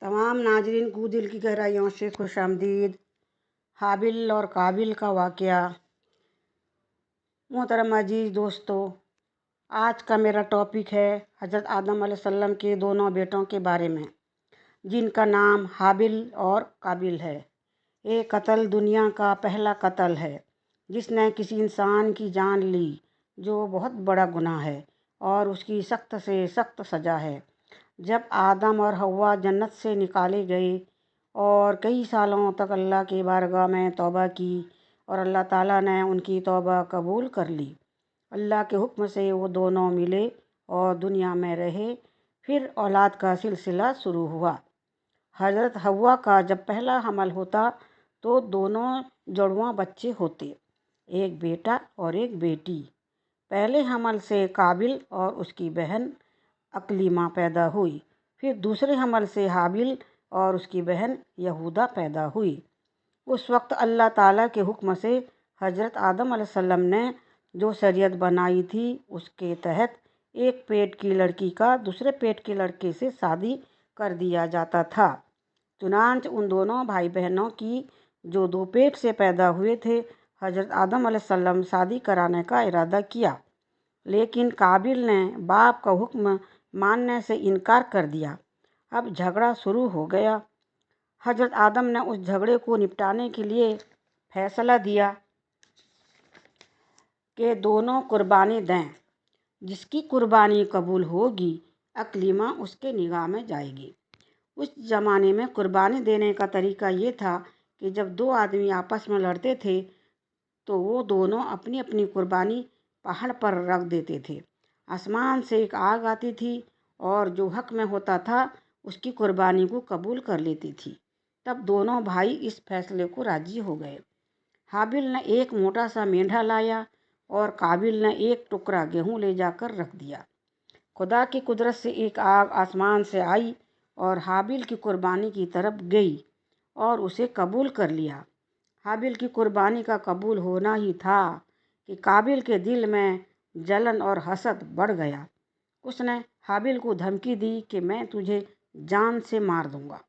तमाम नाजरीन को दिल की गहराइयों से खुश आमदीद। हाबिल और काबिल का वाक़या। मोहतरम अजीज़ दोस्तों, आज का मेरा टॉपिक है हज़रत आदम अलैहिस्सलाम के दोनों बेटों के बारे में, जिनका नाम हाबिल और काबिल है। ये कत्ल दुनिया का पहला कत्ल है जिसने किसी इंसान की जान ली, जो बहुत बड़ा गुनाह है और उसकी सख्त से सख्त सज़ा है। जब आदम और हव्वा जन्नत से निकाले गए और कई सालों तक अल्लाह की बारगाह में तौबा की और अल्लाह ताला ने उनकी तौबा कबूल कर ली। अल्लाह के हुक्म से वो दोनों मिले और दुनिया में रहे। फिर औलाद का सिलसिला शुरू हुआ। हज़रत हव्वा का जब पहला हमल होता तो दोनों जुड़वां बच्चे होते, एक बेटा और एक बेटी। पहले हमल से काबिल और उसकी बहन अकलीमा पैदा हुई। फिर दूसरे हमल से हाबिल और उसकी बहन यहूदा पैदा हुई। उस वक्त अल्लाह ताला के हुक्म से हज़रत आदम अलैहिस्सलाम ने जो शरीयत बनाई थी, उसके तहत एक पेट की लड़की का दूसरे पेट के लड़के से शादी कर दिया जाता था। चुनांच उन दोनों भाई बहनों की जो दो पेट से पैदा हुए थे, हज़रत आदम अलैहिस्सलाम शादी कराने का इरादा किया, लेकिन काबिल ने बाप का हुक्म मानने से इनकार कर दिया। अब झगड़ा शुरू हो गया। हज़रत आदम ने उस झगड़े को निपटाने के लिए फैसला दिया कि दोनों कुर्बानी दें। जिसकी कुर्बानी कबूल होगी, अकलीमा उसके निगाह में जाएगी। उस ज़माने में कुर्बानी देने का तरीका ये था कि जब दो आदमी आपस में लड़ते थे तो वो दोनों अपनी अपनी कुर्बानी पहाड़ पर रख देते थे। आसमान से एक आग आती थी और जो हक में होता था उसकी कुर्बानी को कबूल कर लेती थी। तब दोनों भाई इस फैसले को राजी हो गए। हाबिल ने एक मोटा सा मेंढा लाया और काबिल ने एक टुकड़ा गेहूं ले जाकर रख दिया। खुदा की कुदरत से एक आग आसमान से आई और हाबिल की कुर्बानी की तरफ गई और उसे कबूल कर लिया। हाबिल की कुर्बानी का कबूल होना ही था कि काबिल के दिल में जलन और हसद बढ़ गया। उसने हाबिल को धमकी दी कि मैं तुझे जान से मार दूंगा।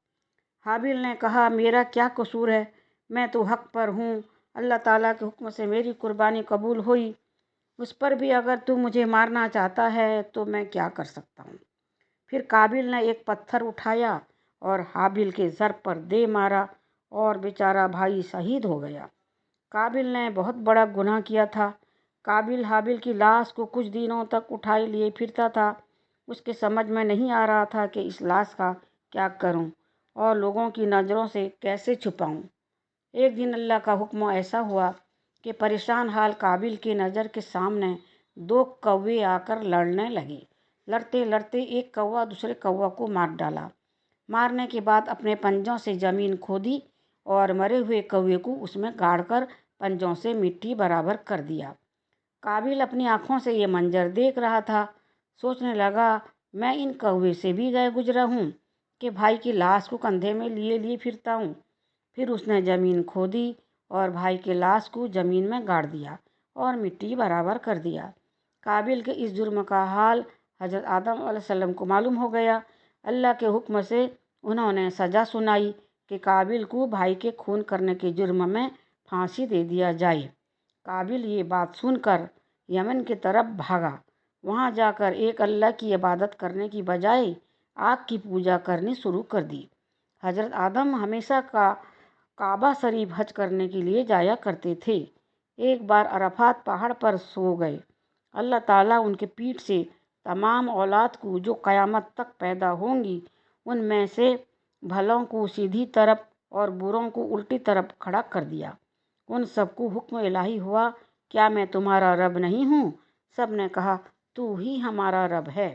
हाबिल ने कहा, मेरा क्या कसूर है, मैं तो हक पर हूँ। अल्लाह ताला के हुक्म से मेरी कुर्बानी कबूल हुई। उस पर भी अगर तू मुझे मारना चाहता है तो मैं क्या कर सकता हूँ। फिर काबिल ने एक पत्थर उठाया और हाबिल के सर पर दे मारा और बेचारा भाई शहीद हो गया। काबिल ने बहुत बड़ा गुनाह किया था। काबिल हाबिल की लाश को कुछ दिनों तक उठाए लिए फिरता था। उसके समझ में नहीं आ रहा था कि इस लाश का क्या करूं और लोगों की नज़रों से कैसे छुपाऊं। एक दिन अल्लाह का हुक्म ऐसा हुआ कि परेशान हाल काबिल की नज़र के सामने दो कौवे आकर लड़ने लगे। लड़ते लड़ते एक कौवा दूसरे कौवा को मार डाला। मारने के बाद अपने पंजों से ज़मीन खोदी और मरे हुए कौवे को उसमें गाड़कर पंजों से मिट्टी बराबर कर दिया। काबिल अपनी आँखों से ये मंजर देख रहा था। सोचने लगा, मैं इन कौवे से भी गए गुजरा हूँ कि भाई की लाश को कंधे में लिए लिए फिरता हूँ। फिर उसने ज़मीन खोदी और भाई के लाश को ज़मीन में गाड़ दिया और मिट्टी बराबर कर दिया। काबिल के इस जुर्म का हाल हज़रत आदम अलैहिस्सलाम को मालूम हो गया। अल्लाह के हुक्म से उन्होंने सज़ा सुनाई कि काबिल को भाई के खून करने के जुर्म में फांसी दे दिया जाए। काबिल ये बात सुनकर यमन की तरफ भागा। वहाँ जाकर एक अल्लाह की इबादत करने की बजाय आग की पूजा करनी शुरू कर दी। हज़रत आदम हमेशा काबा शरीफ हज करने के लिए जाया करते थे। एक बार अरफात पहाड़ पर सो गए। अल्लाह ताला उनके पीठ से तमाम औलाद को जो क़यामत तक पैदा होंगी, उनमें से भलों को सीधी तरफ और बुरों को उल्टी तरफ खड़ा कर दिया। उन सबको हुक्म इलाही हुआ, क्या मैं तुम्हारा रब नहीं हूँ? सब ने कहा, तू ही हमारा रब है।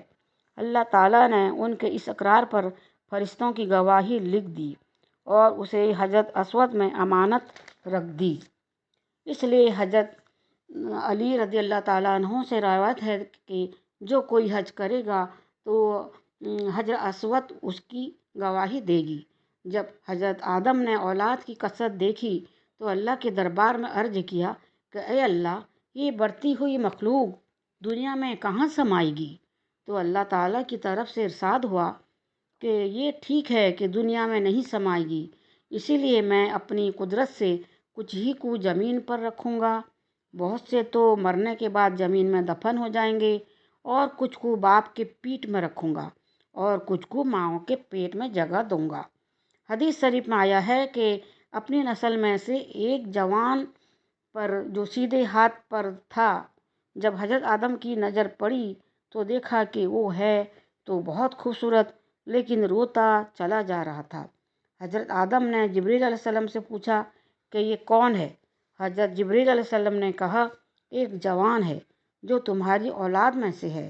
अल्लाह ताला ने उनके इस इकरार पर फरिश्तों की गवाही लिख दी और उसे हजरत अस्वद में अमानत रख दी। इसलिए हजरत अली रज़ी अल्लाह ताला अन्हु से रवायत है कि जो कोई हज करेगा तो हजरत अस्वद उसकी गवाही देगी। जब हजरत आदम ने औलाद की कसरत देखी तो अल्लाह के दरबार में अर्ज किया कि ए अल्लाह, ये बढ़ती हुई मखलूक दुनिया में कहाँ समाएगी। तो अल्लाह ताला की तरफ से इरशाद हुआ, کہ یہ ٹھیک ہے کہ دنیا میں نہیں سمائے گی، اسی لیے میں اپنی قدرت سے کچھ ہی کو زمین پر رکھوں گا۔ بہت سے تو مرنے کے بعد زمین میں دفن ہو جائیں گے، اور کچھ کو باپ کے پیٹ میں رکھوں گا، اور کچھ کو ماؤں کے پیٹ میں جگہ دوں گا۔ حدیث شریف میں آیا ہے کہ اپنی نسل میں سے ایک جوان پر جو سیدھے ہاتھ پر تھا، جب حضرت آدم کی نظر پڑی تو دیکھا کہ وہ ہے تو بہت خوبصورت، لیکن روتا چلا جا رہا تھا۔ حضرت آدم نے جبریل علیہ السلام سے پوچھا کہ یہ کون ہے؟ حضرت جبریل علیہ السلام نے کہا ایک جوان ہے جو تمہاری اولاد میں سے ہے،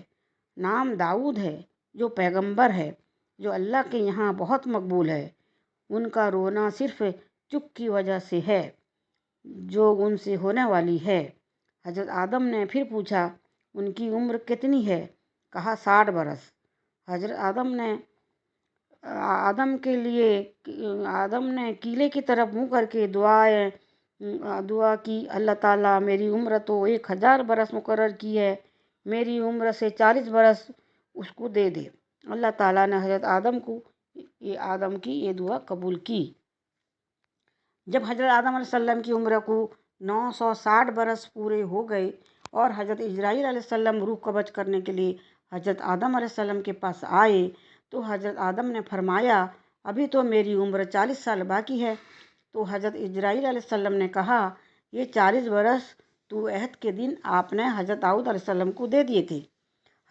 نام داؤد ہے، جو پیغمبر ہے، جو اللہ کے یہاں بہت مقبول ہے۔ ان کا رونا صرف چپ کی وجہ سے ہے جو ان سے ہونے والی ہے۔ حضرت آدم نے پھر پوچھا ان کی عمر کتنی ہے؟ کہا 60 برس۔ حضرت آدم نے قلعے کی طرف منہ کر کے دعا کی، اللہ تعالیٰ میری عمر تو 1000 برس مقرر کی ہے، میری عمر سے 40 برس اس کو دے دے۔ اللہ تعالیٰ نے حضرت آدم کی یہ دعا قبول کی۔ جب حضرت آدم علیہ السلام کی عمر کو 960 برس پورے ہو گئے اور حضرت اسرائیل علیہ السلام روح قبض کرنے کے لیے حضرت آدم علیہ السلام کے پاس آئے تو حضرت آدم نے فرمایا ابھی تو میری عمر 40 سال باقی ہے۔ تو حضرت اسرائیل علیہ السلام نے کہا یہ 40 برس تو عہد کے دن آپ نے حضرت داؤد علیہ السلام کو دے دیے تھے۔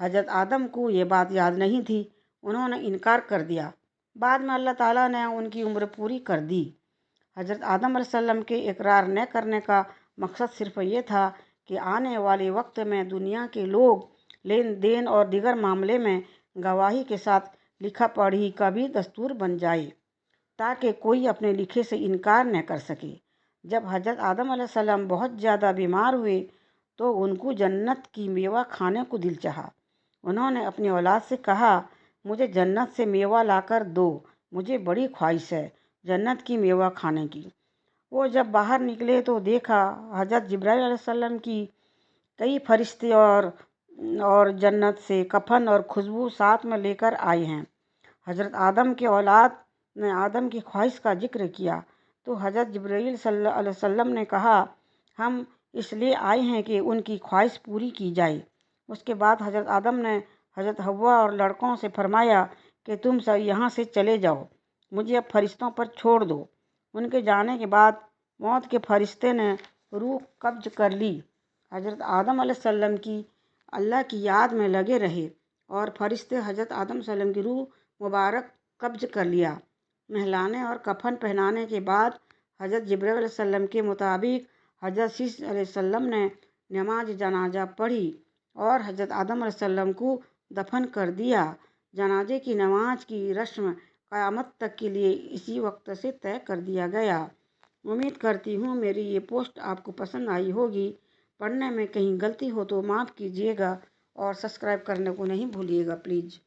حضرت آدم کو یہ بات یاد نہیں تھی، انہوں نے انکار کر دیا۔ بعد میں اللہ تعالیٰ نے ان کی عمر پوری کر دی۔ حضرت آدم علیہ السلام کے اقرار نہ کرنے کا مقصد صرف یہ تھا کہ آنے والے وقت میں دنیا کے لوگ لین دین اور دیگر معاملے میں گواہی کے ساتھ لکھا پڑھی کا بھی دستور بن جائے، تاکہ کوئی اپنے لکھے سے انکار نہ کر سکے۔ جب حضرت آدم علیہ السلام بہت زیادہ بیمار ہوئے تو ان کو جنت کی میوہ کھانے کو دل چاہا۔ انہوں نے اپنی اولاد سے کہا مجھے جنت سے میوہ لا کر دو، مجھے بڑی خواہش ہے جنت کی میوہ کھانے کی۔ وہ جب باہر نکلے تو دیکھا حضرت جبرائیل علیہ السلام کی کئی فرشتے اور جنت سے کفن اور خوشبو ساتھ میں لے کر آئے ہیں۔ حضرت آدم کے اولاد نے آدم کی خواہش کا ذکر کیا تو حضرت جبرائیل صلی اللہ علیہ وسلم نے کہا ہم اس لیے آئے ہیں کہ ان کی خواہش پوری کی جائے۔ اس کے بعد حضرت آدم نے حضرت حوا اور لڑکوں سے فرمایا کہ تم سب یہاں سے چلے جاؤ، مجھے اب فرشتوں پر چھوڑ دو۔ ان کے جانے کے بعد موت کے فرشتے نے روح قبض کر لی۔ حضرت آدم علیہ السلام کی اللہ کی یاد میں لگے رہے اور فرشتے حضرت آدم علیہ السلام کی روح مبارک قبض کر لیا۔ نہلانے اور کفن پہنانے کے بعد حضرت جبرائیل علیہ السلام کے مطابق حضرت شیش علیہ السلام نے نماز جنازہ پڑھی اور حضرت آدم علیہ السلام کو دفن کر دیا۔ جنازے کی نماز کی رسم قیامت تک کے لیے اسی وقت سے طے کر دیا گیا۔ امید کرتی ہوں میری یہ پوسٹ آپ کو پسند آئی ہوگی۔ پڑھنے میں کہیں غلطی ہو تو معاف کیجیے گا اور سبسکرائب کرنے کو نہیں بھولیے گا پلیز۔